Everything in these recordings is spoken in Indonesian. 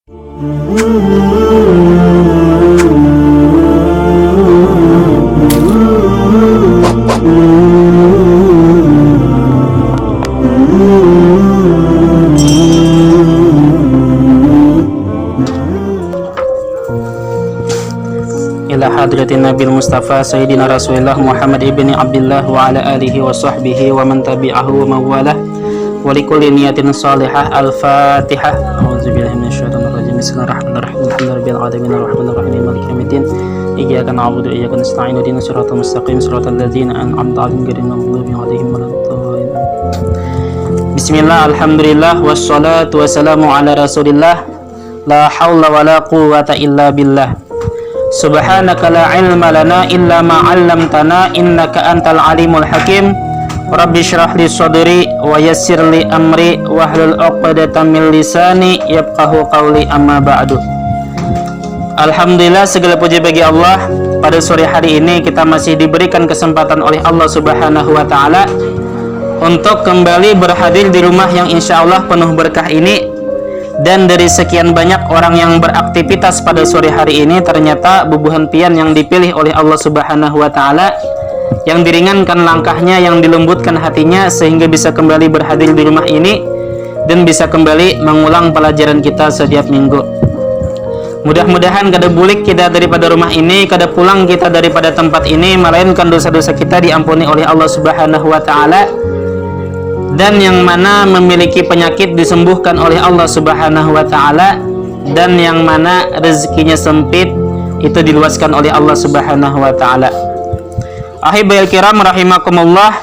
Ila hadratin Nabil Mustafa Sayyidina Rasulullah Muhammad ibni Abdullah wa ala alihi wa sahbihi wa man tabi'ahu wa mawalah wa likulli niyatin salihah. Al-Fatihah. A'udzubillahi minasyaitonir rajim. Bismillahirrahmanirrahim. Alhamdulillahirabbil alamin arrahmanir rahim maliki yaumiddin. Iyyaka na'budu wa iyyaka nasta'in ihdinas siratal mustaqim siratal ladzina an'amta 'alaihim ghairil maghdubi 'alaihim waladdallin. Bismillah, alhamdulillah, wassalatu wassalamu ala Rasulillah. La haula wala quwwata illa billah. Subhanaka la ilma lana illa ma 'allamtana innaka antal alimul hakim. Rabbi shrah li sadri wa yassir li amri wahlul 'uqdatam min lisani yafqahu qawli, amma ba'du. Alhamdulillah, segala puji bagi Allah. Pada sore hari ini kita masih diberikan kesempatan oleh Allah Subhanahu wa taala untuk kembali berhadir di rumah yang insya Allah penuh berkah ini. Dan dari sekian banyak orang yang beraktivitas pada sore hari ini, ternyata bubuhan pian yang dipilih oleh Allah Subhanahu wa taala, yang diringankan langkahnya, yang dilembutkan hatinya, sehingga bisa kembali berhadir di rumah ini dan bisa kembali mengulang pelajaran kita setiap minggu. Mudah-mudahan kada bulik kita daripada rumah ini, kada pulang kita daripada tempat ini, melainkan dosa-dosa kita diampuni oleh Allah Subhanahu wa taala. Dan yang mana memiliki penyakit disembuhkan oleh Allah Subhanahu wa taala, dan yang mana rezekinya sempit itu diluaskan oleh Allah Subhanahu wa taala. Ahibail kiram rahimakumullah.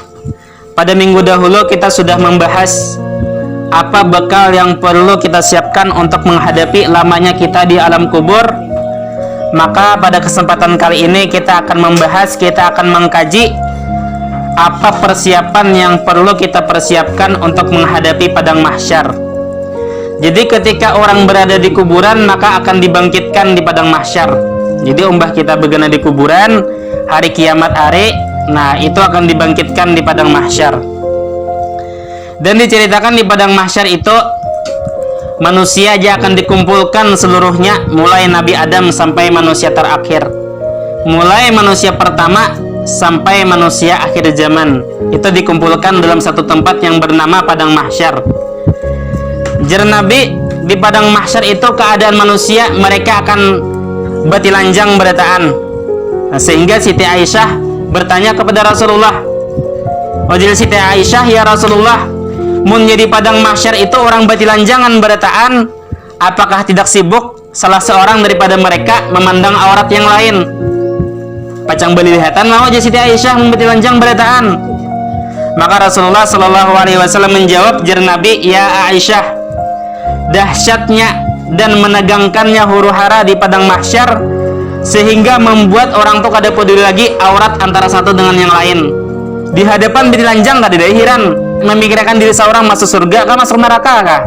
Pada minggu dahulu kita sudah membahas apa bekal yang perlu kita siapkan untuk menghadapi lamanya kita di alam kubur. Maka pada kesempatan kali ini kita akan membahas, kita akan mengkaji apa persiapan yang perlu kita persiapkan untuk menghadapi padang mahsyar. Jadi ketika orang berada di kuburan, maka akan dibangkitkan di padang mahsyar. Jadi umpah kita begana di kuburan, hari kiamat hari, nah itu akan dibangkitkan di padang mahsyar. Dan diceritakan di padang mahsyar itu manusia aja akan dikumpulkan seluruhnya, mulai Nabi Adam sampai manusia terakhir, mulai manusia pertama sampai manusia akhir zaman, itu dikumpulkan dalam satu tempat yang bernama padang mahsyar. Jar Nabi, di padang mahsyar itu keadaan manusia mereka akan batilanjang berataan. Nah, sehingga Siti Aisyah bertanya kepada Rasulullah, "Wajil Siti Aisyah, ya Rasulullah, mun jadi padang mahsyar itu orang batilanjangan berataan, apakah tidak sibuk salah seorang daripada mereka memandang aurat yang lain?" Pacang beli lihatan mau aja Siti Aisyah membetilanjang berataan. Maka Rasulullah Shallallahu Alaihi Wasallam menjawab, jar Nabi, "Ya Aisyah, dahsyatnya dan menegangkannya huru hara di padang mahsyar sehingga membuat orang tuh kada peduli lagi aurat antara satu dengan yang lain. Di hadapan betilanjang tadi dari heran memikirkan diri seorang masuk surga kah masuk neraka kah?"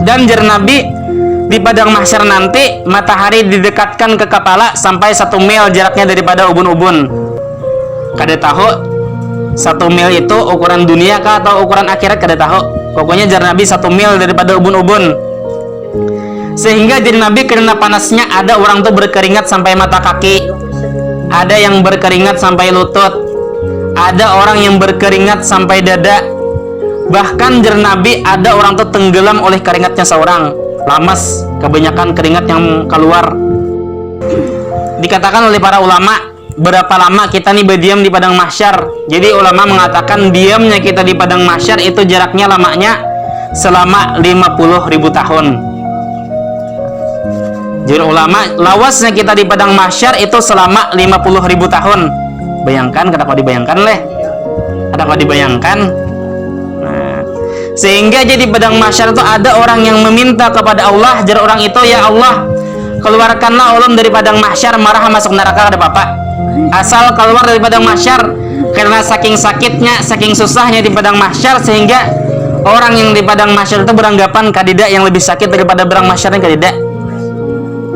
Dan jar Nabi, di padang mahsyar nanti matahari didekatkan ke kepala sampai 1 mil jaraknya daripada ubun-ubun. Kada tahu 1 mil itu ukuran dunia kah atau ukuran akhirat, kada tahu. Pokoknya jar Nabi 1 mil daripada ubun-ubun. Sehingga jar Nabi karena panasnya ada orang tuh berkeringat sampai mata kaki, ada yang berkeringat sampai lutut, ada orang yang berkeringat sampai dada. Bahkan jar Nabi ada orang tuh tenggelam oleh keringatnya seorang. Lamas, kebanyakan keringat yang keluar. Dikatakan oleh para ulama, berapa lama kita nih berdiam di padang mahsyar. Jadi ulama mengatakan diamnya kita di padang mahsyar itu jaraknya lamanya selama 50.000 tahun. Jadi ulama, lawasnya kita di padang mahsyar itu selama 50.000 tahun. Bayangkan, kenapa dibayangkan leh? Kenapa dibayangkan? Sehingga jadi padang mahsyar itu ada orang yang meminta kepada Allah, jar orang itu, "Ya Allah, keluarkanlah ulun dari padang mahsyar, marah masuk neraka ada apa? Asal keluar dari padang mahsyar, karena saking sakitnya, saking susahnya di padang mahsyar, sehingga orang yang di padang mahsyar itu beranggapan kadidak yang lebih sakit daripada padang mahsyar yang kadidak.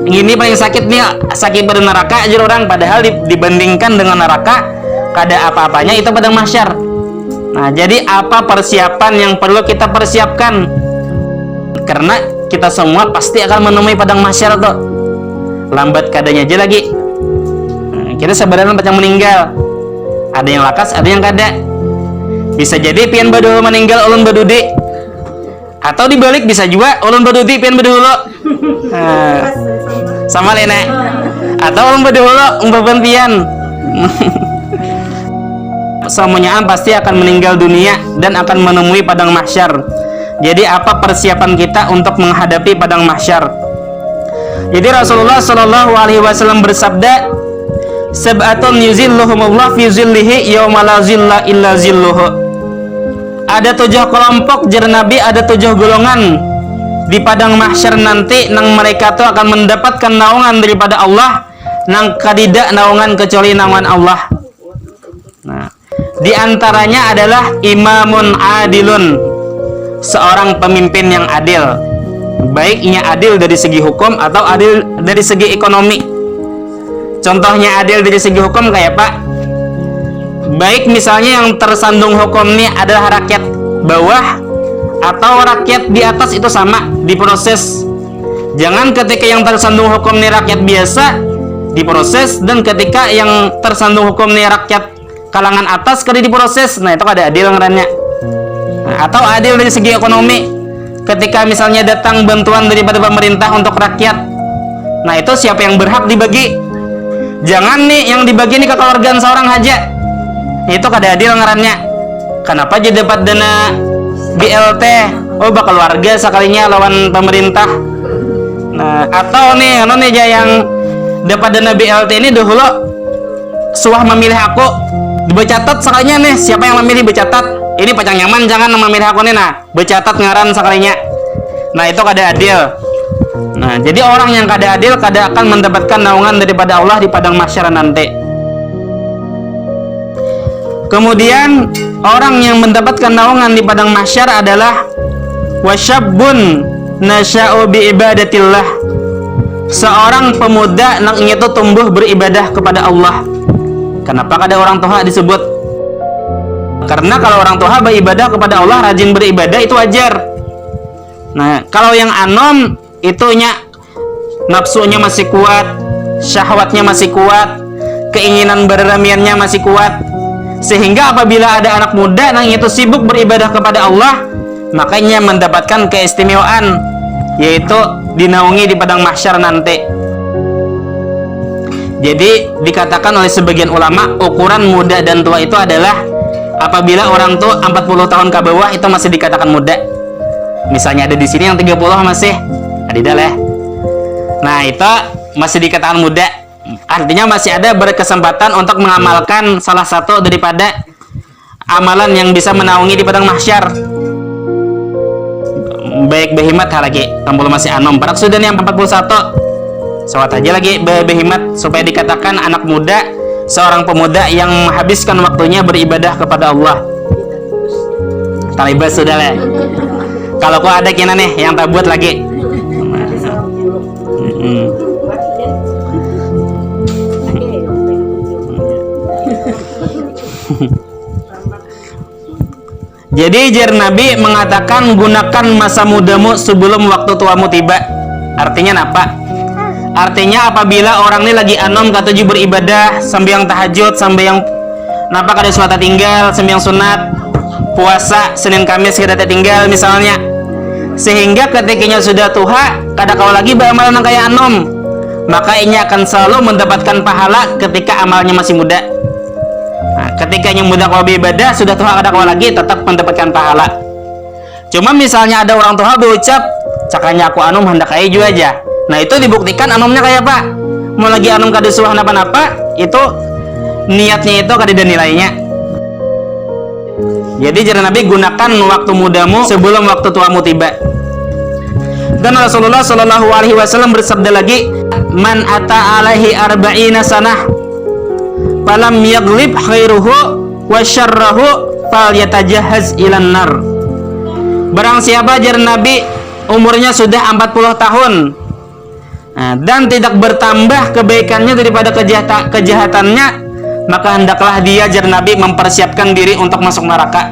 Ini paling sakit nih, sakit pada neraka jar orang, padahal dibandingkan dengan neraka kada apa-apanya itu padang mahsyar. Nah, jadi apa persiapan yang perlu kita persiapkan? Karena kita semua pasti akan menemui padang mahsyar tuh. Lambat kadanya aja lagi. Kita sebenarnya yang meninggal. Ada yang lakas, ada yang kada. Bisa jadi pian baduhul meninggal ulun badudi. Atau dibalik bisa juga ulun badudi pian baduhul. Sama lena. Atau ulun baduhul umbaban pian. Semuanya pasti akan meninggal dunia dan akan menemui padang mahsyar. Jadi apa persiapan kita untuk menghadapi padang mahsyar? Jadi Rasulullah Shallallahu Alaihi Wasallam bersabda, "Sab'atun yuzilluhumullah fi zillihi yauma la zilla illa zilluhu." Ada 7 kelompok jar Nabi, ada 7 golongan di padang mahsyar nanti nang mereka tuh akan mendapatkan naungan daripada Allah, nang kadidak naungan kecuali naungan Allah. Nah, di antaranya adalah imamun adilun, seorang pemimpin yang adil. Baiknya adil dari segi hukum atau adil dari segi ekonomi. Contohnya adil dari segi hukum kayak Pak, baik misalnya yang tersandung hukum ini adalah rakyat bawah atau rakyat di atas itu sama diproses. Jangan ketika yang tersandung hukum ini rakyat biasa diproses, dan ketika yang tersandung hukum ini rakyat kalangan atas kali diproses. Nah itu ada adil ngarannya. Nah, atau adil dari segi ekonomi, ketika misalnya datang bantuan daripada pemerintah untuk rakyat, nah itu siapa yang berhak dibagi. Jangan nih yang dibagi nih kekeluargaan seorang aja. Itu kada adil ngarannya. Kenapa jadi dapat dana BLT? Oh bakal keluarga sekalinya lawan pemerintah. Nah atau nih aja yang dapat dana BLT ini dahulu suah memilih aku, dibecatat sekalinya nih siapa yang memilih becatat. Ini pacang nyaman jangan memilih aku nih, nah becatat ngaran sekalinya. Nah itu kada adil. Nah jadi orang yang kada adil kada akan mendapatkan naungan daripada Allah di padang mahsyar nanti. Kemudian orang yang mendapatkan naungan di padang mahsyar adalah wasyabun nasya'u bi ibadatillah, seorang pemuda yang itu tumbuh beribadah kepada Allah. Kenapa kada orang tua disebut? Karena kalau orang tua beribadah kepada Allah, rajin beribadah itu wajar. Nah kalau yang anom itunya nafsunya masih kuat, syahwatnya masih kuat, keinginan berramiannya masih kuat, sehingga apabila ada anak muda yang itu sibuk beribadah kepada Allah, makanya mendapatkan keistimewaan, yaitu dinaungi di padang mahsyar nanti. Jadi dikatakan oleh sebagian ulama, ukuran muda dan tua itu adalah apabila orang tua 40 tahun ke bawah itu masih dikatakan muda. Misalnya ada di sini yang 30 masih adidah lah. Nah itu masih dikatakan muda, artinya masih ada berkesempatan untuk mengamalkan salah satu daripada amalan yang bisa menaungi di padang mahsyar. Baik behimat lagi, tampil masih anom barak sudah nih yang 41 sawat aja lagi behimat, supaya dikatakan anak muda, seorang pemuda yang menghabiskan waktunya beribadah kepada Allah. Talibas sudah lah. Kalau kau ada kena nih yang tak buat lagi. Jadi jar Nabi mengatakan gunakan masa mudamu sebelum waktu tuamu tiba. Artinya apa? Artinya apabila orang ini lagi anom katuju beribadah, sambil yang tahajud, sambil yang napa kada suata tinggal, sambil yang sunat, puasa Senin Kamis kada tinggal misalnya, sehingga ketikanya sudah tua kada kau lagi beramalan kayak anom, maka ini akan selalu mendapatkan pahala ketika amalnya masih muda. Nah, ketika yang muda kau beribadah sudah tua kada kau lagi tetap mendapatkan pahala. Cuma misalnya ada orang tua berucap cakanya aku anom hendak kayak juga aja, nah itu dibuktikan anomnya kayak apa? Mau lagi anom kada suah napa-napa, itu niatnya itu kada ada nilainya. Jadi jar Nabi gunakan waktu mudamu sebelum waktu tuamu tiba. Dan Rasulullah Shallallahu Alaihi Wasallam bersabda lagi, man ata alaihi arba'ina sanah falam yaglib khairuhu wa syarrahu falyatajahhaz ilan nar. Barang siapa jar Nabi umurnya sudah 40 tahun dan tidak bertambah kebaikannya daripada kejahatannya, maka hendaklah dia jar Nabi mempersiapkan diri untuk masuk neraka.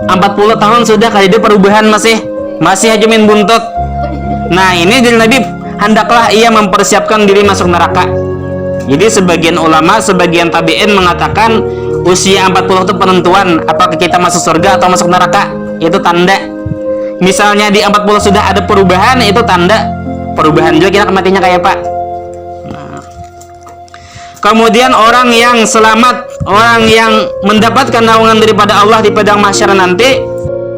40 tahun sudah kali dia perubahan masih aja main buntut. Nah, ini dari Nabi, hendaklah ia mempersiapkan diri masuk neraka. Jadi sebagian ulama, sebagian tabi'in mengatakan usia 40 itu penentuan apakah kita masuk surga atau masuk neraka. Itu tanda. Misalnya di 40 sudah ada perubahan, itu tanda perubahan juga kita matinya kayak Pak. Nah. Kemudian orang yang selamat, orang yang mendapatkan naungan daripada Allah di padang mahsyar nanti,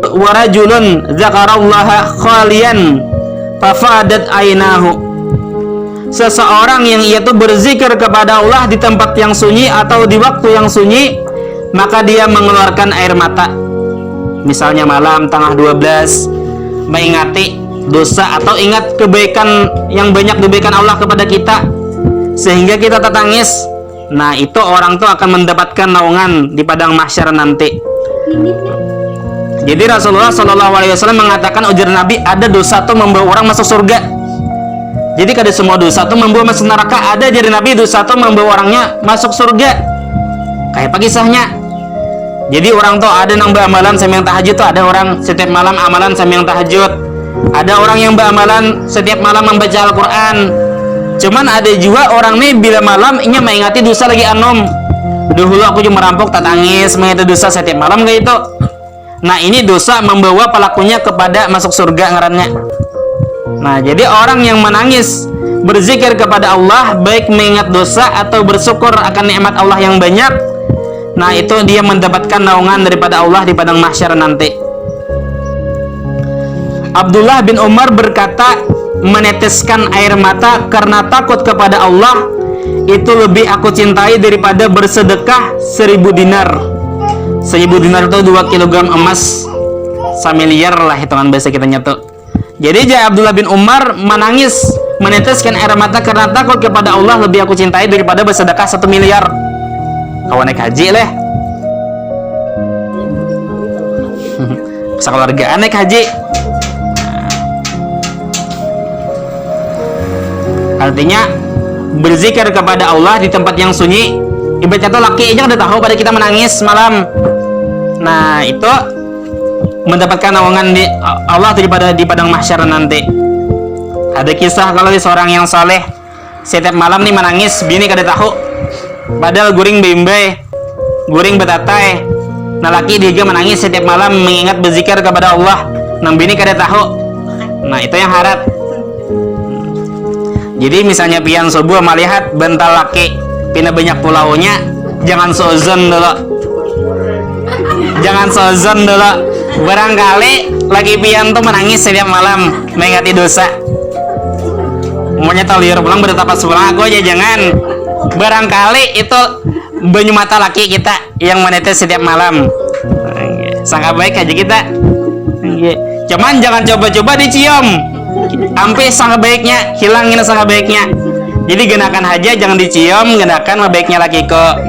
warajulun dzakarallaha khalian fafadat ainahu. Seseorang yang ia tuh berzikir kepada Allah di tempat yang sunyi atau di waktu yang sunyi, maka dia mengeluarkan air mata. Misalnya malam tanggal 12 mengingati dosa atau ingat kebaikan yang banyak diberikan Allah kepada kita sehingga kita tertangis. Nah, itu orang tuh akan mendapatkan naungan di padang mahsyar nanti. Jadi Rasulullah SAW mengatakan, ujar Nabi, ada dosa tuh membawa orang masuk surga. Jadi kada semua dosa tuh membawa masuk neraka. Ada jadi Nabi dosa tuh membawa orangnya masuk surga. Kayak apa kisahnya? Jadi orang tuh ada yang beramalan sambil tahajud tuh, ada orang setiap malam amalan sambil tahajud. Ada orang yang beramalan setiap malam membaca Al-Quran. Cuman ada juga orang nih bila malam ingin mengingati dosa lagi anom. Dahulu aku cuma merampok, tak tangis, mengingati dosa setiap malam kayak itu. Nah, ini dosa membawa pelakunya kepada masuk surga ngarannya. Nah, jadi orang yang menangis berzikir kepada Allah, baik mengingat dosa atau bersyukur akan nikmat Allah yang banyak, nah itu dia mendapatkan naungan daripada Allah di padang mahsyar nanti. Abdullah bin Umar berkata, meneteskan air mata karena takut kepada Allah itu lebih aku cintai daripada bersedekah 1000 dinar. 1000 dinar itu 2 kg emas, samiliar lah hitungan bahasa kita nyatu. Jadi Abdullah bin Umar menangis, meneteskan air mata karena takut kepada Allah lebih aku cintai daripada bersedekah 1 miliar. Kawan naik haji leh. Sekeluargaan naik haji. Artinya berzikir kepada Allah di tempat yang sunyi. Ibaratnya tuh laki aja udah tahu pada kita menangis malam. Nah, itu mendapatkan naungan di Allah daripada di padang mahsyar nanti. Ada kisah kalau seorang yang saleh setiap malam nih menangis, bini kada tahu. Padahal guring bimbe, guring betatai. Nah, laki dia menangis setiap malam mengingat berzikir kepada Allah. Nang bini kada tahu. Nah, itu yang harap. Jadi misalnya pian subuh melihat bental laki pina banyak pulaunya, jangan sozon dulu. Jangan sozon dulu. Barangkali lagi pian tuh menangis setiap malam mengingati dosa. Umurnya tahu liur pulang bertapa pulang aku aja jangan. Barangkali itu banyu mata laki kita yang menetes setiap malam. Sangat baik aja kita. Cuman jangan coba-coba dicium. Sampai sangat baiknya hilangin sangat baiknya. Jadi genakan aja, jangan dicium, genakan baiknya lagi kok.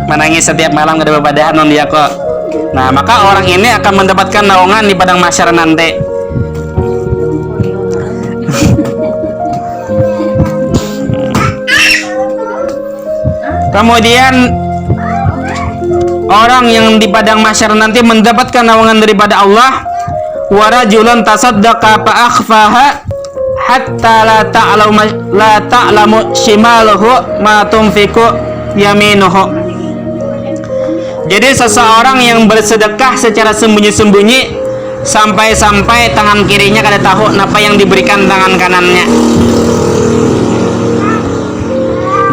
Menangis setiap malam kada berbadahan non dia kok. Nah, maka orang ini akan mendapatkan naungan di padang mahsyar nanti. Kemudian orang yang di padang mahsyar nanti mendapatkan naungan daripada Allah. Warajulun tasaddaqa fa akhfaha hatta la ta'lamu shimaluhu ma tunfiqu yaminuhu. Jadi seseorang yang bersedekah secara sembunyi-sembunyi sampai-sampai tangan kirinya kada tahu apa yang diberikan tangan kanannya.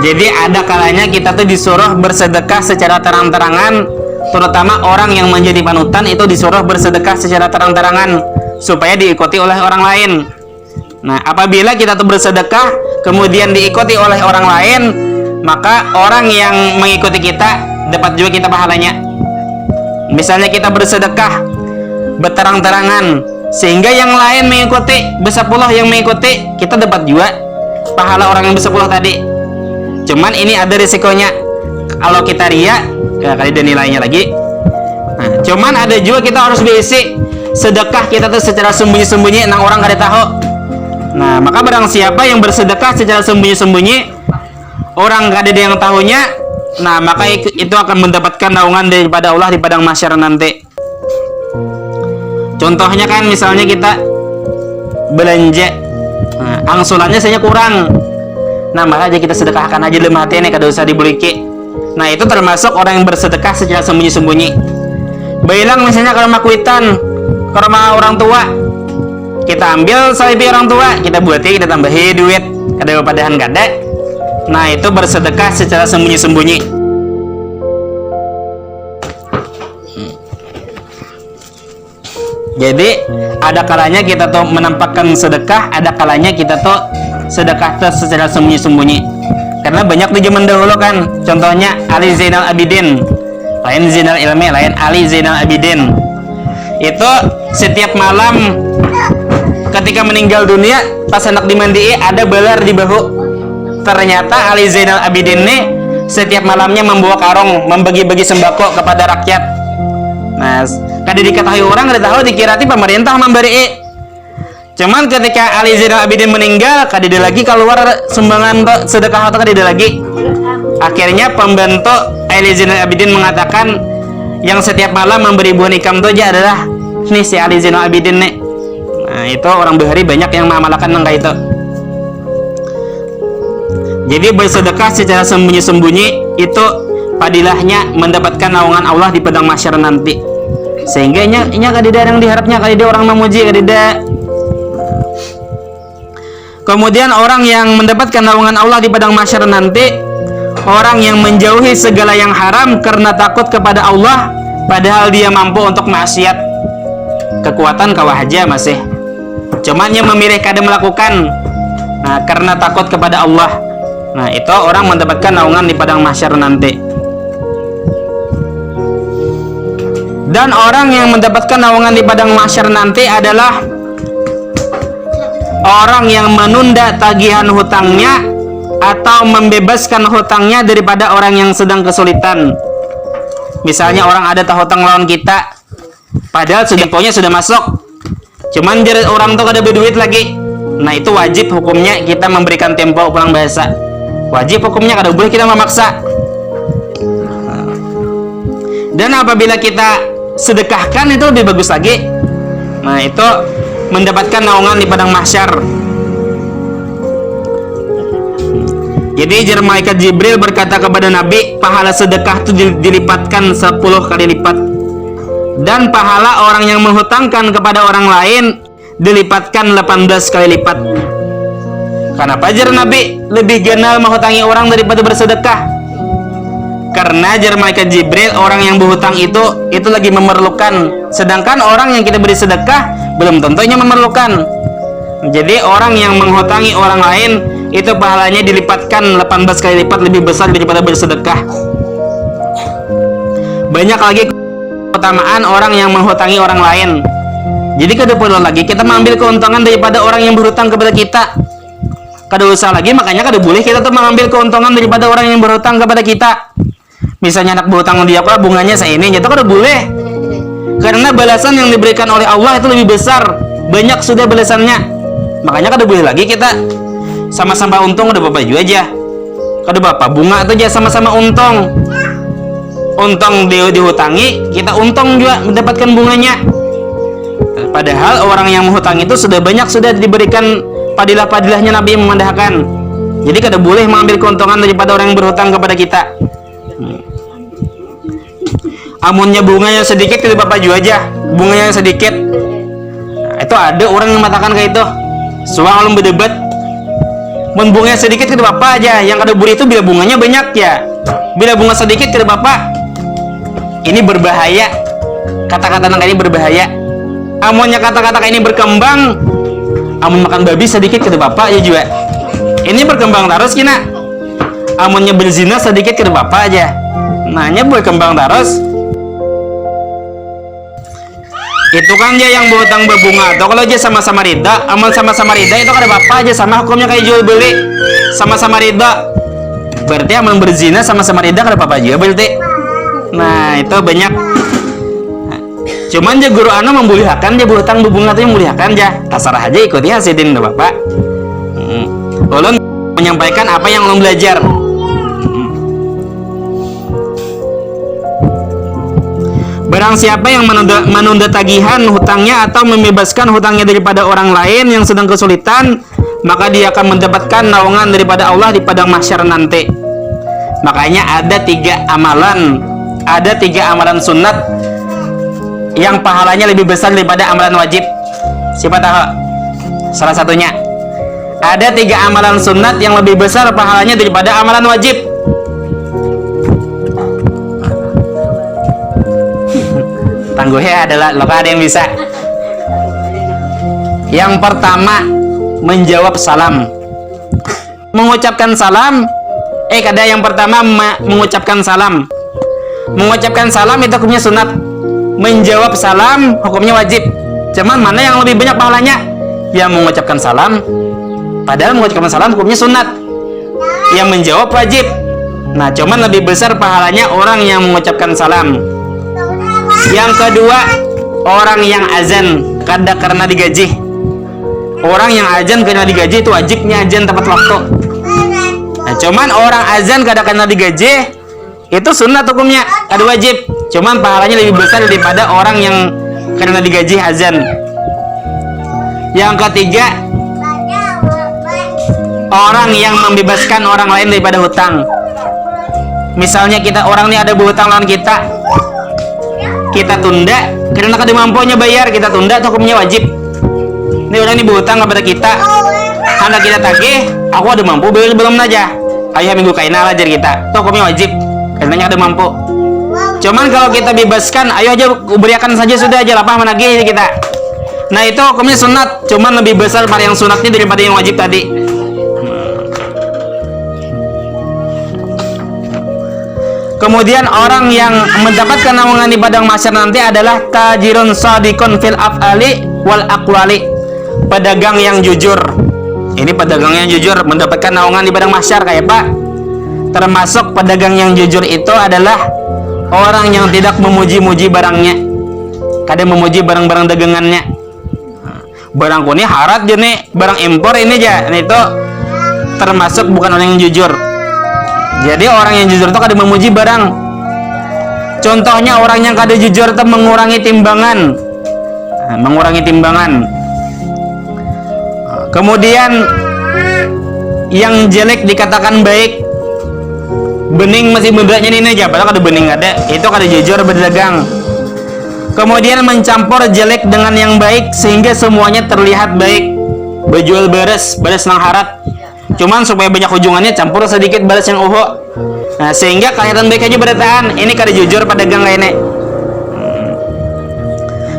Jadi ada kalanya kita tuh disuruh bersedekah secara terang-terangan. Terutama orang yang menjadi panutan itu disuruh bersedekah secara terang-terangan supaya diikuti oleh orang lain. Nah, apabila kita tuh bersedekah kemudian diikuti oleh orang lain, maka orang yang mengikuti kita dapat juga kita pahalanya. Misalnya kita bersedekah berterang-terangan sehingga yang lain mengikuti, bersepuluh yang mengikuti, kita dapat juga pahala orang yang bersepuluh tadi. Cuman ini ada risikonya. Kalau kita riya, kali ada nilainya lagi. Nah, cuman ada juga kita harus basic sedekah kita tuh secara sembunyi-sembunyi, nang orang kada tahu. Nah, maka barang siapa yang bersedekah secara sembunyi-sembunyi, orang kada ada yang tahunya, nah maka itu akan mendapatkan naungan daripada Allah di padang mahsyar nanti. Contohnya kan misalnya kita belanja Nah, angsulannya saya kurang. Nah, malah aja kita sedekahkan aja lemah hati ini kada usah dibuliki. Nah, itu termasuk orang yang bersedekah secara sembunyi-sembunyi. Bailang misalnya kalau makwitan ke rumah orang tua, kita ambil salibi orang tua, kita buati, kita tambahi duit, kada padahan kada. Nah, itu bersedekah secara sembunyi-sembunyi. Jadi ada kalanya kita tuh menampakkan sedekah, ada kalanya kita tuh sedekah tuh secara sembunyi-sembunyi. Karena banyak di zaman dahulu kan, contohnya Ali Zainal Abidin, lain Zainal Ilmi, lain Ali Zainal Abidin. Itu setiap malam ketika meninggal dunia, pas hendak dimandii ada belar di bahu. Ternyata Ali Zainal Abidin nih setiap malamnya membawa karung, membagi-bagi sembako kepada rakyat. Nah, kada diketahui orang, kada tahu dikira pemerintah memberi. Cuman ketika Ali Zainal Abidin meninggal, kada lagi keluar sumbangan sedekah atau kada lagi. Akhirnya pembentuk Ali Zainal Abidin mengatakan yang setiap malam memberi buah nikam itu aja adalah nih si Ali Zainal Abidin nih. Nah, itu orang Bahari banyak yang mengamalkan nangka itu. Jadi bersedekah secara sembunyi-sembunyi itu padilahnya mendapatkan naungan Allah di padang mahsyar nanti. Sehingga nya kadida yang diharapnya, kadida orang memuji, kadida. Kemudian orang yang mendapatkan naungan Allah di padang mahsyar nanti, orang yang menjauhi segala yang haram karena takut kepada Allah, padahal dia mampu untuk maksiat. Kekuatan kawah aja masih, cuman yang memilih kada melakukan. Nah, karena takut kepada Allah. Nah, itu orang mendapatkan naungan di padang mahsyar nanti. Dan orang yang mendapatkan naungan di padang mahsyar nanti adalah orang yang menunda tagihan hutangnya atau membebaskan hutangnya daripada orang yang sedang kesulitan. Misalnya orang ada hutang lawan kita, padahal temponya sudah masuk, cuman jadi orang tuh kada berduit lagi. Nah, itu wajib hukumnya kita memberikan tempo pulang bahasa. Wajib hukumnya, kada boleh kita memaksa. Dan apabila kita sedekahkan itu lebih bagus lagi. Nah, itu mendapatkan naungan di padang mahsyar. Jadi malaikat Jibril berkata kepada Nabi, pahala sedekah itu dilipatkan 10 kali lipat. Dan pahala orang yang menghutangkan kepada orang lain dilipatkan 18 kali lipat. Kenapa jar Nabi lebih kenal menghutangi orang daripada bersedekah? Karena jar malaikat Jibril, orang yang berhutang itu lagi memerlukan, sedangkan orang yang kita beri sedekah belum tentunya memerlukan. Jadi orang yang menghutangi orang lain itu pahalanya dilipatkan 18 kali lipat lebih besar daripada bersedekah. Banyak lagi keutamaan orang yang menghutangi orang lain. Jadi kada perlu lagi kita mengambil keuntungan daripada orang yang berhutang kepada kita. Kada usah lagi, makanya kada boleh kita tuh mengambil keuntungan daripada orang yang berhutang kepada kita. Misalnya anak berhutang dia apa bunganya seini, itu kada boleh. Karena balasan yang diberikan oleh Allah itu lebih besar, banyak sudah balasannya. Makanya kada boleh lagi kita sama-sama untung kada apa juga aja. Kada apa bunga itu aja sama-sama untung. Untung dihutangi, kita untung juga mendapatkan bunganya. Padahal orang yang menghutang itu sudah banyak sudah diberikan padilah-padilahnya Nabi yang memandahkan. Jadi kada boleh mengambil keuntungan daripada orang yang berhutang kepada kita. Amunnya bunganya sedikit tidak apa-apa juga aja, bunganya sedikit. Nah, itu ada orang yang mengatakan kayak itu. Soal belum berdebat. Mun bunganya sedikit tidak apa-apa aja. Yang kada boleh itu bila bunganya banyak ya. Bila bunga sedikit tidak apa-apa. Ini berbahaya. Kata-kata nang ini berbahaya. Amunnya kata-kata ini berkembang, amun makan babi sedikit kada apa-apa aja juga. Ini berkembang terus kina. Amunnya berzina sedikit kada apa-apa aja. Nanya berkembang terus. Itu kan dia yang berhutang berbunga. Atau kalau aja sama-sama rida, amal sama-sama rida itu kada apa-apa aja, sama hukumnya kayak jual beli. Sama-sama rida. Berarti amal berzina sama-sama rida kada apa-apa juga berarti. Nah, itu banyak. Cuman dia guru anu membolehkan dia berhutang berbunga itu yang membolehkan aja. Terserah aja ikuti hasidin enggak apa-apa. Ulun menyampaikan apa yang ulun belajar. Barang siapa yang menunda tagihan hutangnya atau membebaskan hutangnya daripada orang lain yang sedang kesulitan, maka dia akan mendapatkan naungan daripada Allah di padang mahsyar nanti. Makanya ada tiga amalan sunat yang pahalanya lebih besar daripada amalan wajib. Siapa tahu? Salah satunya, ada tiga amalan sunat yang lebih besar pahalanya daripada amalan wajib. Tangguhnya adalah lokal ada yang bisa. Yang pertama, menjawab salam. Mengucapkan salam. Kada yang pertama mengucapkan salam. Mengucapkan salam itu hukumnya sunat. Menjawab salam hukumnya wajib. Cuman mana yang lebih banyak pahalanya? Yang mengucapkan salam. Padahal mengucapkan salam hukumnya sunat. Yang menjawab wajib. Nah, cuman lebih besar pahalanya orang yang mengucapkan salam. Yang kedua, orang yang azan karena digaji. Orang yang azan karena digaji itu wajibnya azan tepat waktu. Nah, cuman orang azan karena digaji itu sunat hukumnya, ada wajib. Cuman pahalanya lebih besar daripada orang yang karena digaji azan. Yang ketiga, orang yang membebaskan orang lain daripada hutang. Misalnya orang ini ada berhutang lawan kita tunda karena kada mampunya bayar, kita tunda itu hukumnya wajib. Ini orang ini berhutang kepada kita, hendak kita tagih, aku ada mampu bayar belum aja, ayo minggu kaina ajar kita, itu hukumnya wajib karena ada mampu. Cuman kalau kita bebaskan, ayo aja berikan saja sudah aja, lapah menagih kita. Nah, itu hukumnya sunat, cuman lebih besar pada yang sunatnya daripada yang wajib tadi. Kemudian orang yang mendapatkan naungan di padang mahsyar nanti adalah tajirun shadiqun fil af'ali wal aqwali. Pedagang yang jujur. Ini pedagang yang jujur mendapatkan naungan di padang mahsyar kayak Pak. Termasuk pedagang yang jujur itu adalah orang yang tidak memuji-muji barangnya. Kadang memuji barang-barang dagangannya. Barang kuni harat jene, barang impor ini aja. Nah, itu termasuk bukan orang yang jujur. Jadi orang yang jujur itu kadang memuji barang. Contohnya orang yang kadang jujur itu mengurangi timbangan. Kemudian yang jelek dikatakan baik. Bening masih benernya ini aja, padahal kada bening ada. Itu kada jujur berdagang. Kemudian mencampur jelek dengan yang baik sehingga semuanya terlihat baik. Berjual beres nang harat. Cuman supaya banyak ujungannya campur sedikit balas yang uho. Nah, sehingga kelihatan baik aja berataan. Ini kada jujur pedagang lainnya.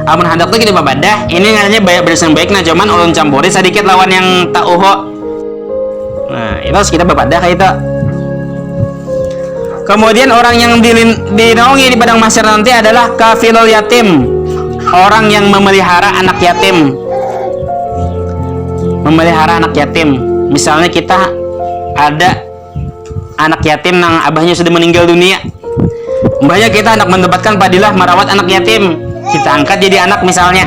Amun hendak tuh kita babadah, ini ngaranya banyak balas yang baik, nah cuman ulun campuri sedikit lawan yang tak uho. Nah, itu harus kita babadah kayak itu. Kemudian orang yang dinaungi di padang mahsyar nanti adalah kafilul yatim. Orang yang memelihara anak yatim. Memelihara anak yatim. Misalnya kita ada anak yatim yang abahnya sudah meninggal dunia. Mbahnya kita hendak mendapatkan padilah merawat anak yatim. Kita angkat jadi anak misalnya.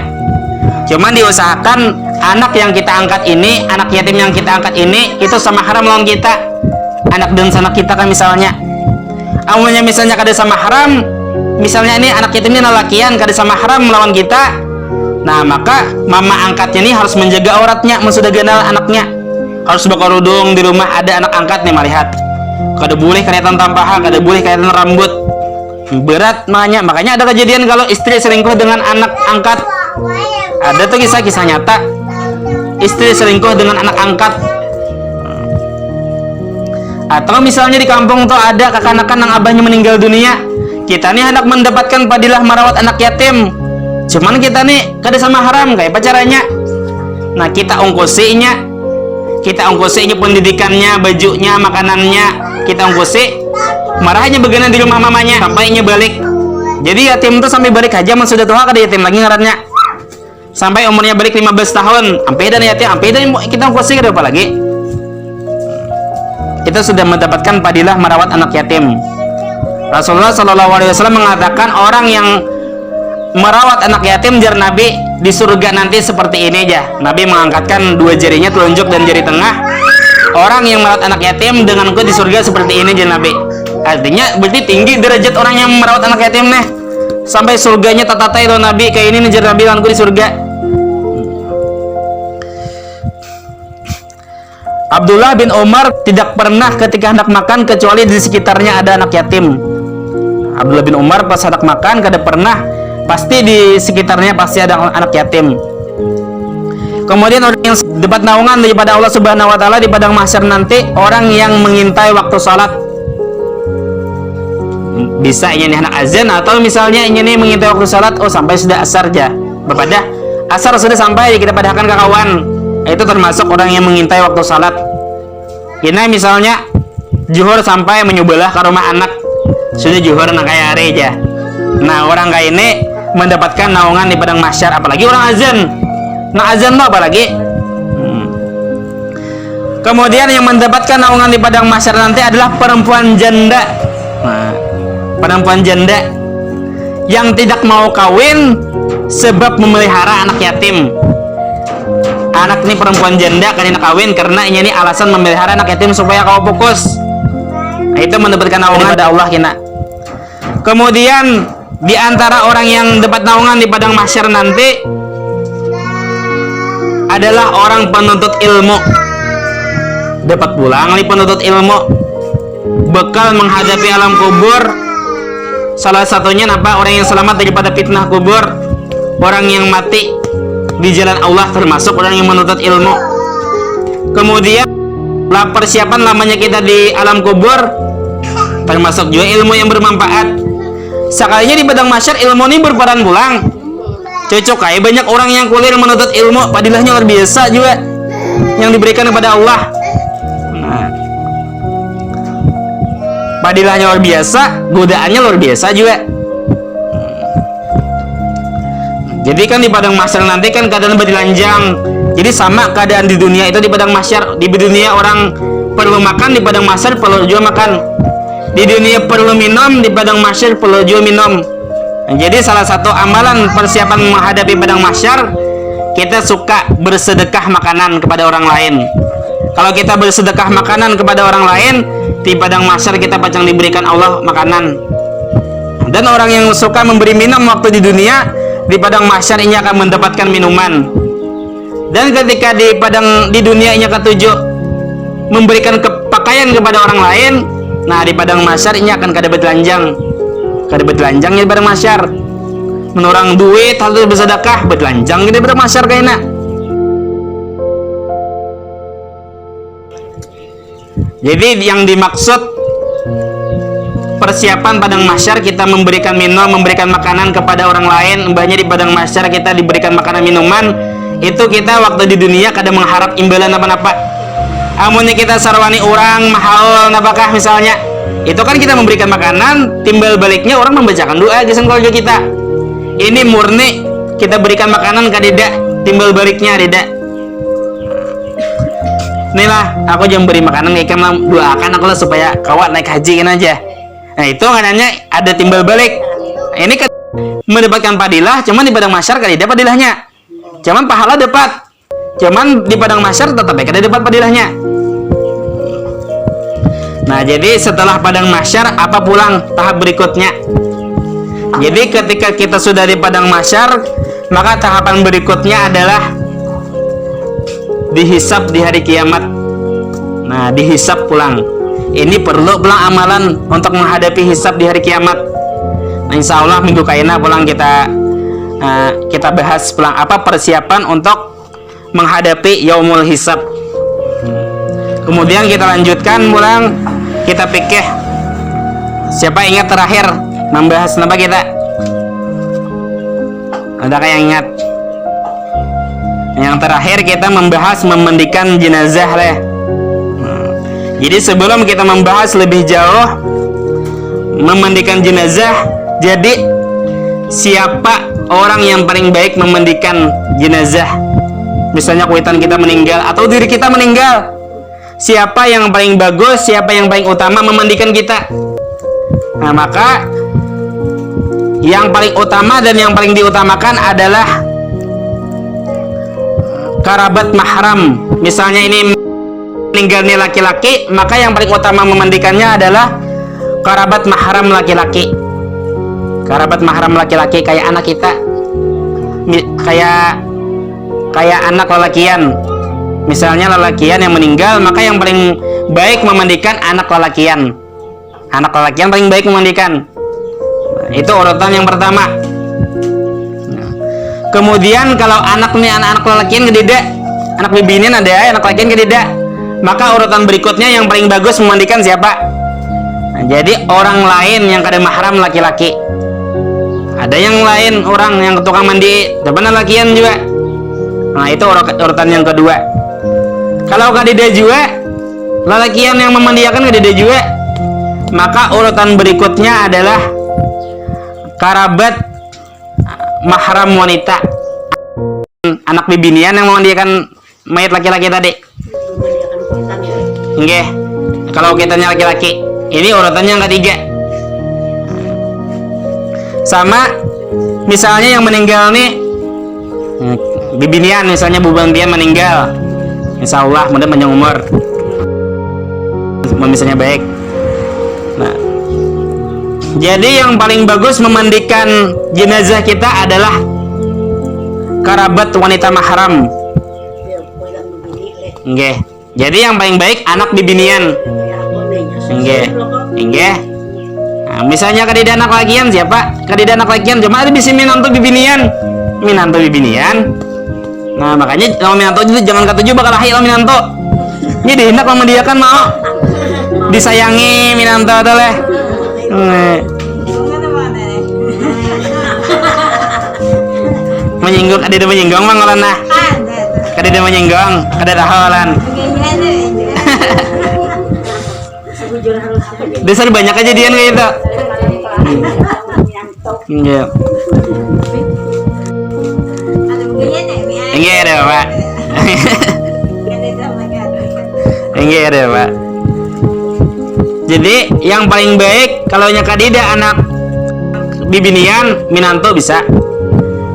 Cuman diusahakan anak yang kita angkat ini, anak yatim yang kita angkat ini, itu sama haram lawan kita. Anak dan sanak kita kan misalnya. Awalnya misalnya kada sama haram, misalnya ini anak yatim ini lalakian kada sama haram melawan kita. Nah, maka mama angkatnya ini harus menjaga auratnya, sudah kenal anaknya. Harus berkerudung di rumah, ada anak angkat nih melihat. Kada boleh kelihatan tampah, kada boleh kelihatan rambut. Berat makanya ada kejadian kalau istri selingkuh dengan anak angkat. Ada tuh kisah nyata. Istri selingkuh dengan anak angkat. Atau misalnya di kampung tuh ada kekanakan yang abahnya meninggal dunia. Kita nih hendak mendapatkan padilah merawat anak yatim. Cuman kita nih kada sama haram kayak pacaranya. Nah, kita ongkosinya pendidikannya, bajunya, makanannya, kita ongkosi. Marahnya begana di rumah mamanya sampainya balik. Jadi yatim tuh sampai balik aja sudah tua kada yatim lagi ngarannya. Sampai umurnya balik 15 tahun. Ampe dan yatim, ampe dan kita ongkosi kada apa lagi. Kita sudah mendapatkan padilah merawat anak yatim. Rasulullah SAW mengatakan orang yang merawat anak yatim, jar Nabi, di surga nanti seperti ini aja. Nabi mengangkatkan dua jarinya, telunjuk dan jari tengah. Orang yang merawat anak yatim denganku di surga seperti ini, jar Nabi. Artinya berarti tinggi derajat orang yang merawat anak yatim nih. Sampai surganya tata itu Nabi kayak ini nih, jar Nabi denganku di surga. Abdullah bin Umar tidak pernah ketika hendak makan kecuali di sekitarnya ada anak yatim. Abdullah bin Umar pas hendak makan kada pernah, pasti di sekitarnya pasti ada anak yatim. Kemudian orang yang dapat naungan daripada Allah Subhanahu wa taala di padang mahsyar nanti, orang yang mengintai waktu salat. Bisa ini anak azan, atau misalnya ini mengintai waktu salat, oh sampai sudah asar aja. Bapak asar sudah sampai, kita padahkan ke kawan. Itu termasuk orang yang mengintai waktu salat. Ini misalnya zuhur sampai menyubelah ke rumah anak, sudah zuhur nak kayak hari aja. Nah, orang kayak ini mendapatkan naungan di padang mahsyar, apalagi orang azan. Nah, azan tuh apalagi. Kemudian yang mendapatkan naungan di padang mahsyar nanti adalah perempuan janda. Nah, perempuan janda yang tidak mau kawin sebab memelihara anak yatim. Anak ini perempuan janda kan kawin karena ini alasan memelihara anak yatim supaya kau fokus. Nah, itu mendapatkan naungan dari Allah kena. Kemudian di antara orang yang dapat naungan di padang mahsyar nanti adalah orang penuntut ilmu. Dapat pulang nih penuntut ilmu, bekal menghadapi alam kubur. Salah satunya apa? Orang yang selamat daripada fitnah kubur, orang yang mati di jalan Allah, termasuk orang yang menuntut ilmu. Kemudian persiapan lamanya kita di alam kubur, termasuk juga ilmu yang bermanfaat. Sekalinya di padang mahsyar ilmu ini berperan pulang. Cocok kayak banyak orang yang kuliah menuntut ilmu, padilahnya luar biasa juga yang diberikan kepada Allah. Nah, padilahnya luar biasa, godaannya luar biasa juga. Jadi kan di padang mahsyar nanti kan keadaan berdilanjang. Jadi sama keadaan di dunia itu di padang mahsyar. Di dunia orang perlu makan, di padang mahsyar perlu juga makan. Di dunia perlu minum, di padang mahsyar perlu juga minum. Nah, jadi salah satu amalan persiapan menghadapi padang mahsyar, kita suka bersedekah makanan kepada orang lain. Kalau kita bersedekah makanan kepada orang lain, di padang mahsyar kita pacang diberikan Allah makanan. Dan orang yang suka memberi minum waktu di dunia, di padang mahsyar ini akan mendapatkan minuman. Dan ketika di dunia ini ketujuh memberikan pakaian kepada orang lain, nah di padang mahsyar ini akan kada bertelanjang. Kada bertelanjangnya di padang mahsyar. Menurang duit harus bersedekah, bertelanjang di padang mahsyar kayaknya. Jadi yang dimaksud persiapan padang mahsyar, kita memberikan minum, memberikan makanan kepada orang lain, mbahnya di padang mahsyar kita diberikan makanan minuman, itu kita waktu di dunia kadang mengharap imbalan apa-apa. Amunnya kita sarwani orang mahal napakah misalnya, itu kan kita memberikan makanan, timbal baliknya orang membacakan doa di keluarga kita. Ini murni kita berikan makanan kadida, timbal baliknya tidak. Inilah aku jangan beri makanan kayak kamu doakan aku lah supaya kawat naik haji kan aja. Nah itu katanya ada timbal balik. Ini kan mendapatkan padilah, cuman di padang mahsyar kada dapat padilahnya. Cuman pahala dapat. Cuman di padang mahsyar tetap kada dapat padilahnya. Nah, jadi setelah padang mahsyar apa pulang tahap berikutnya? Jadi ketika kita sudah di padang mahsyar, maka tahapan berikutnya adalah dihisab di hari kiamat. Nah, dihisab pulang. Ini perlu pulang amalan untuk menghadapi hisab di hari kiamat. Nah, insya Allah minggu kaina pulang kita bahas pulang apa persiapan untuk menghadapi yaumul hisab. Kemudian kita lanjutkan pulang, kita pikir siapa ingat terakhir membahas apa kita? Ada kayak ingat? Yang terakhir kita membahas memandikan jenazah lah. Jadi sebelum kita membahas lebih jauh memandikan jenazah, jadi siapa orang yang paling baik memandikan jenazah? Misalnya kuitan kita meninggal atau diri kita meninggal, siapa yang paling bagus, siapa yang paling utama memandikan kita? Nah, maka yang paling utama dan yang paling diutamakan adalah kerabat mahram. Misalnya ini meninggalnya laki-laki, maka yang paling utama memandikannya adalah kerabat mahram laki-laki. Kerabat mahram laki-laki kayak anak kita, kayak anak lelakian. misalnya lelakian yang meninggal, maka yang paling baik memandikan anak lelakian. Anak lelakian paling baik memandikan. Nah, itu urutan yang pertama. Nah, kemudian kalau anak lelakian kedida, anak bibinian ada, anak lelakian kedida, maka urutan berikutnya yang paling bagus memandikan siapa? Nah, jadi orang lain yang kada mahram laki-laki. Ada yang lain orang yang tukang mandi, depan lelakian juga. Nah, itu urutan yang kedua. Kalau kadida juga, lelakian yang memandikan kadida juga, maka urutan berikutnya adalah karabat mahram wanita, anak bibinian yang memandikan mayat laki-laki tadi. Nggih. Kalau kitanya laki-laki, ini urutan yang ketiga. Sama misalnya yang meninggal nih bibinian, misalnya bubantian meninggal, insya Allah mudah panjang umur, misalnya baik. Nah, jadi yang paling bagus memandikan jenazah kita adalah karabat wanita mahram. Nggih. Jadi yang paling baik anak bibinian. Nggih. Nggih. Nah, misalnya kadida anak lakian siapa? Kadida anak lakian cuma ada bisa minantu bibinian. Minantu bibinian. Nah, makanya kalau minantu itu jangan ketujuh bakal lahir lah minantu. Ini dihendak memandiakan mau. Disayangi minantu atau leh. Menyinggung, kadida menyinggung bang ngolan nah. Kadida menyinggung, kadida hawalan. Dasar banyak kejadian kayak itu. Iya. Enggak ada Pak. Enggak ada Pak. Jadi yang paling baik kalau kadida anak bibinian, minanto bisa.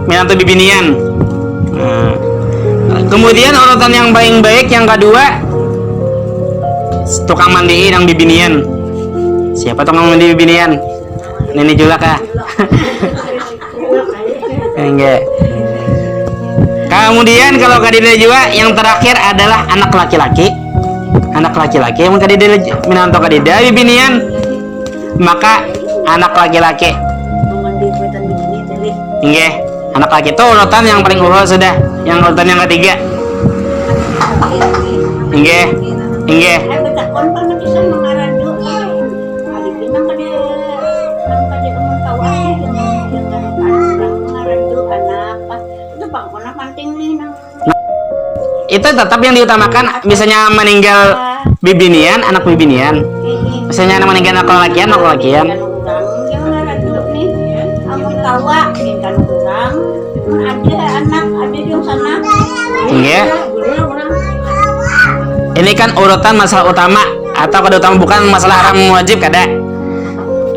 Minanto bibinian. Nah, kemudian urutan yang paling baik yang kedua tukang mandiin yang bibinian. Siapa tukang mandi bibinian? Nini juga kah? Enggak. Kemudian kalau kadida juga yang terakhir adalah anak laki-laki. Anak laki-laki yang kadida minanto kadida bibinian, maka anak laki-laki. Enggak. Anak laki itu urutan yang paling urut sudah, yang urutan yang ketiga. Enggak. Enggak. Itu tetap yang diutamakan, misalnya meninggal bibinian, anak bibinian. Misalnya anak meninggal anak lelakian, anak lelakian. Iya. Ini kan urutan masalah utama atau kada utama, bukan masalah haram wajib kada.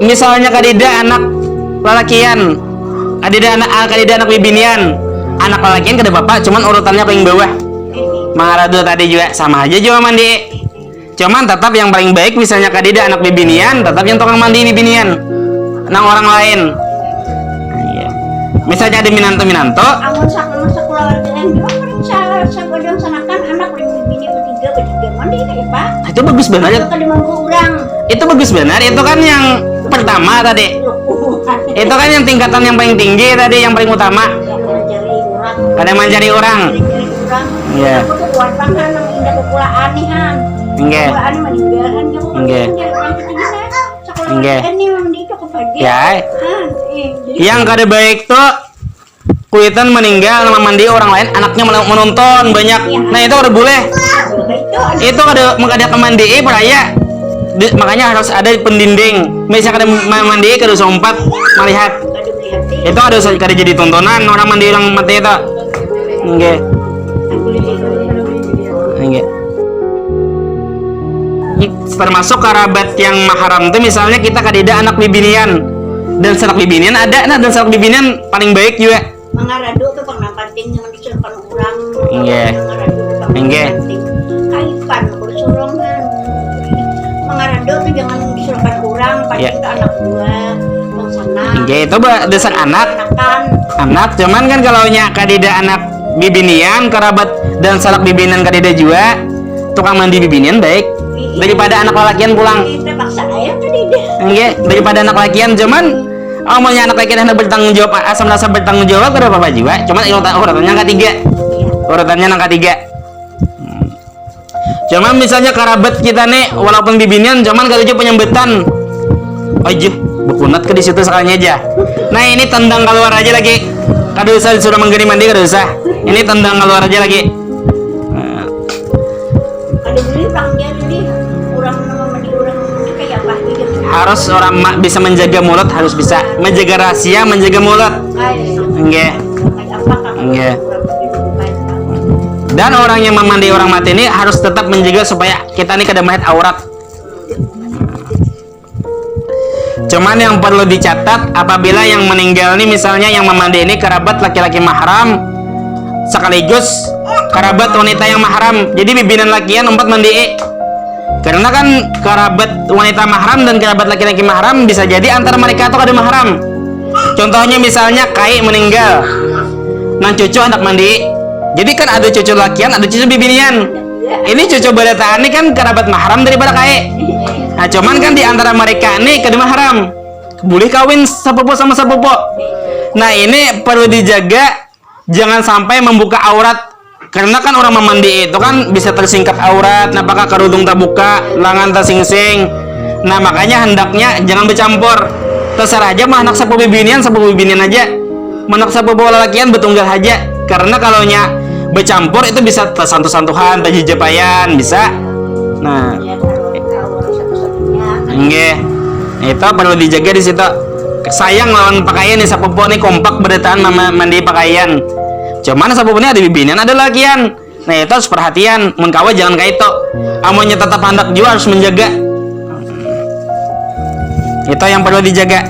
Misalnya kadida anak lelakian, kadida anak bibinian, anak lelakian kada bapak, cuman urutannya paling bawah. Mangaradu tadi juga sama aja juga mandi. Cuman tetap yang paling baik misalnya kadida anak bibinian, tetap yang tukang mandi bibinian nang orang lain. Iya. Misalnya ada minanto. Amun sak keluarga yang juga periksa sagodong sanakan anak bibini bertiga mandi ya Pak. Itu bagus benar ya. Itu bagus benar. Itu kan yang pertama tadi. Itu kan yang tingkatan yang paling tinggi tadi, yang paling utama. Kada mencari orang. Iya. Enggak. Ya. Yang kada baik tuh kuitan meninggal nama mandi orang lain, anaknya menonton banyak. Nah, itu kada boleh. Itu kada kemandi peraya. Makanya harus ada pendinding. Misalnya kada mandi kada sempat melihat. Itu kada jadi tontonan orang mandi orang mati itu. Enggak. Enggak. Termasuk karabat yang mahram itu misalnya kita kadida anak bibinian dan sanak bibinian ada, nah dan sanak bibinian paling baik juga. Mangaradu tuh pernah penting yang disurkan orang. Enggak. Enggak. Kaipan bersurongan. Mangaradu tuh jangan disurkan orang, pasti ke anak buah. Sana. Enggak, itu desak anak. Anak, cuman kan kalau nya kadida anak bibinian kerabat dan sanak bibinian kadeda juga tukang mandi bibinian baik daripada anak lalakian pulang. Terpaksa ayah tadi dia. Enggak, daripada anak lakian cuman omongnya anak lakian hendak bertanggung jawab asam rasa bertanggung jawab kada apa-apa juga. Cuman urutannya yang ketiga. Urutannya yang ketiga. Cuman misalnya kerabat kita nih walaupun bibinian cuman kalau aja penyambutan. Aja bekunat ke di situ sekalinya aja. Nah, ini tendang keluar aja lagi. Kada usah disuruh menggeni mandi kada usah. Ini tendang keluar aja lagi. Ada beli panggil ini orang mandi orang kayak apa gitu. Harus orang mak bisa menjaga mulut, harus bisa menjaga rahasia, menjaga mulut. Enggak. Enggak. Dan orang yang memandi orang mati ini harus tetap menjaga supaya kita ini kada melihat aurat. Cuman yang perlu dicatat apabila yang meninggal ini misalnya yang memandi ini kerabat laki-laki mahram sekaligus kerabat wanita yang mahram. Jadi bibinan lakian umpat mandi. Karena kan kerabat wanita mahram dan kerabat laki-laki mahram bisa jadi antara mereka itu ada mahram. Contohnya misalnya kai meninggal, nang cucu hendak mandi. Jadi kan ada cucu lakian, ada cucu bibinian. Ini cucu badataan ini kan kerabat mahram daripada kai. Nah cuman kan di antara mereka ini kada mahram, boleh kawin sepupu sama sepupu. Nah ini perlu dijaga jangan sampai membuka aurat. Karena kan orang memandi itu kan bisa tersingkap aurat, apakah kerudung terbuka, lengan tersingsing. Nah makanya hendaknya jangan bercampur. Terserah aja mah anak sepupu bibinian aja. Anak sepupu lalakian betunggal aja. Karena kalau nya bercampur itu bisa tersantuh-santuhan, terjejepayan, bisa. Nah, enggak. Itu perlu dijaga di situ. Sayang lawan pakaian nih sepupu nih kompak berdataan mandi pakaian. Cuman sepupunya ada bibinian ada lakian. Nah itu harus perhatian. Mun kawa jangan kayak itu. Amonnya tetap hendak juga harus menjaga. Itu yang perlu dijaga.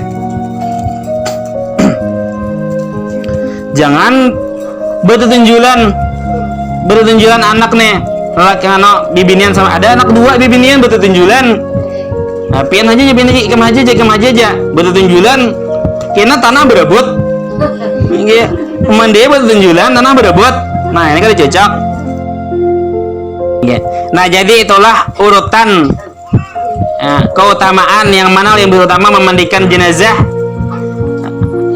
Jangan bertunjulan anak nih. Laki anak bibinian sama ada anak dua bibinian bertunjulan. Nah, pian aja nyebini ikam aja. Bertunjulan kena tanah berebut. Iya. Mandi bertunjulan tanah berebut. Nah ini kan cocok. Nah jadi itulah urutan keutamaan yang mana yang berutama memandikan jenazah.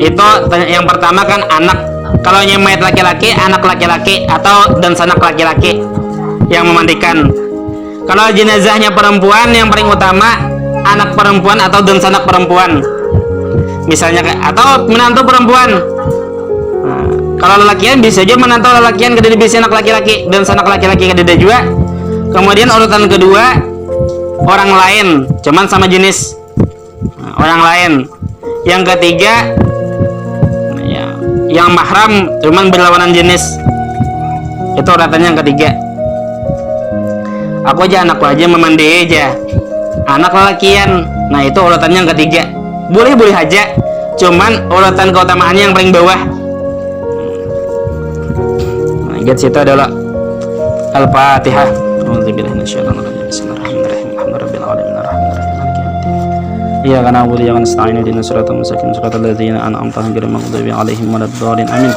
Itu yang pertama kan anak. Kalau yang mayat laki-laki anak laki-laki atau dan sanak laki-laki yang memandikan. Kalau jenazahnya perempuan yang paling utama anak perempuan atau dan sanak perempuan. Misalnya atau menantu perempuan. Kalau lelakian bisa aja menantu lelakian kedede bisa anak laki-laki dan sanak laki-laki kedede juga. Kemudian urutan kedua orang lain, cuman sama jenis orang lain. Yang ketiga ya, yang mahram cuman berlawanan jenis. Itu urutannya yang ketiga. Aku aja anakku aja memandi aja. Anak lelakian. Nah itu urutannya yang ketiga. Boleh aja. Cuman urutan keutamaannya yang paling bawah. Ayat situ adalah Al-Fatihah. Iya karena aku dia akan stain di nasratul mustaqim siratal ladzina an'amta alaihim ghairil maghdubi alaihim waladdallin amin.